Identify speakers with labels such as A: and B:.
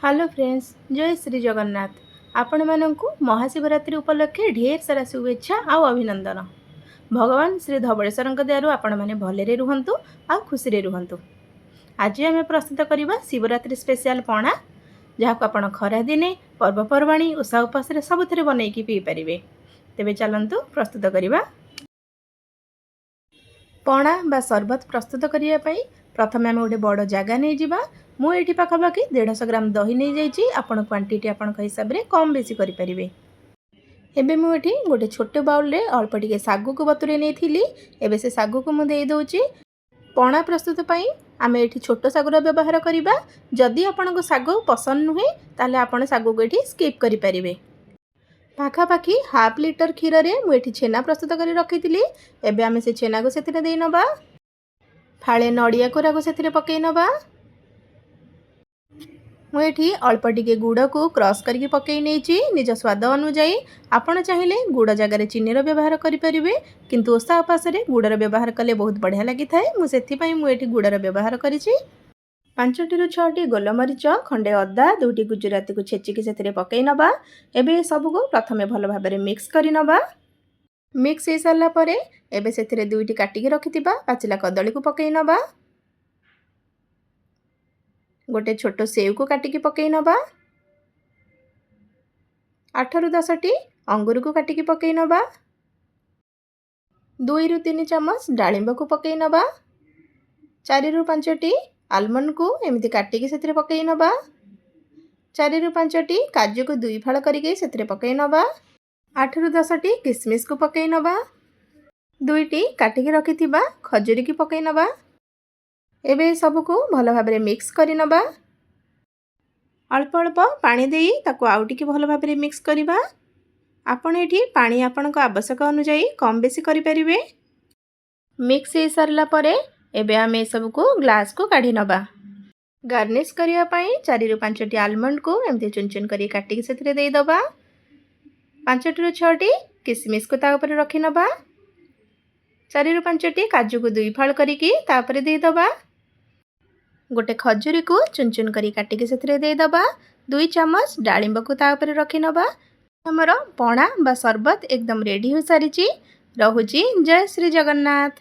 A: Hello friends, जय श्री जगन्नाथ। आपण मानंकु महाशिवरात्रि उपलक्षे ढेर सारा शुभेच्छा आउ अभिनंदन। भगवान श्री धवळेश्वर दयारू आपण माने भलेरे रुहंतु आ खुशी रे रुहंतु। आज आम प्रस्तुत करवा शिवरात्रि स्पेशल पणा, जहाँ आपण खरा दिने पर्वपर्वाणी ओषा उपास सबुथ बनईकी पी पारे। तेबे चलंतु प्रस्तुत करवा। पणा बा सरबत प्रस्तुत करने प्रथम आम गोटे बड़ जगह नहीं जावा। मुझे पाखापाखि 150 ग्राम दही नहीं जाइए। आपण क्वांटिटी आपण हिसाब से कम बेसी करें। एबे मुझे गोटे छोटे बाउल रे अल्प टिके सागु को बतुरे नहीं। एबे से सागु को मुझे दे पणा प्रस्तुत पाई आम ये छोट सागुर व्यवहार करवा। जदि आपन सागु पसंद नुहे ताले आपण सागु को ये स्किप करें। पाखापाखि हाफ लिटर क्षीर रे मुझे छेना प्रस्तुत कर रखी। एबे आमे से छेना को सेथिरे देई नबा। फाळे नड़िया कोरा को सेथिरे पकई नबा। मुझे अल्प टिके गुड़ को क्रश करके पकई नहीं। निज स्वाद अनुजाई आपण चाहिए गुड़ जगार चीनीर व्यवहार करें, किंतु ओषा उपास गुड़र व्यवहार कले बहुत बढ़िया लगी था। मुझे गुड़र व्यवहार करी 5 टी 6 गोलमरीच, खंडे अदा, 2टी गुजराती को छेचिकी से पकई नबा। एबे सबको प्रथमे भल भाव में मिक्स कर नबा। मिक्स हो सारा पर एबे से 2टी काटिकी रखिथिबा पाचिला कदली को पकई नबा। गोटे छोट सेव को काटिकी पकई नबा। 8 ରୁ 10ଟି अंगूर को काटिकी पकई नबा। 2 ରୁ 3 चम्मच डालिंब को पकई नबा। 4 ରୁ 5ଟି आलमंड को एमती काटिकी से पकई नबा। 4 ରୁ 5ଟି काजू को 2 फाड़ करके से पकई नबा। 8 ରୁ 10ଟି किसमिस को पकई नबा। 2टी काटिकी रखिथिबा खजूरी की पकई नबा। एबे सबको भल भाव में मिक्स कर नबा। अल्प अल्प पानी देई ताको आउटिकी भल भाव में मिक्स करबा। आपण एठी पानी आपणक आवश्यक अनुसार कम बेसी करि परिबे। मिक्स हो सारा पर एबे आमे सबको ग्लास को काढ़ी नबा। गार्निश करिया पई 4 ରୁ 5टी आलमंड को एमती चुन चुन करी काटिकी सेथिरे देई दबा। 5 ରୁ 6टी किसमिस को ता ऊपर रखी नबा। 4 ରୁ 5टी काजू को 2 फाड़ करिकी ता ऊपर देई दबा। गोटे खजूरी को चुन चुन करी काटिकी सेथिरे देई दबा। 2 चम्मच डालिंब को ता ऊपर रखी नबा। हमर पणा बा सरबत एकदम रेडी हो सारी। रहुची जय श्री जगन्नाथ।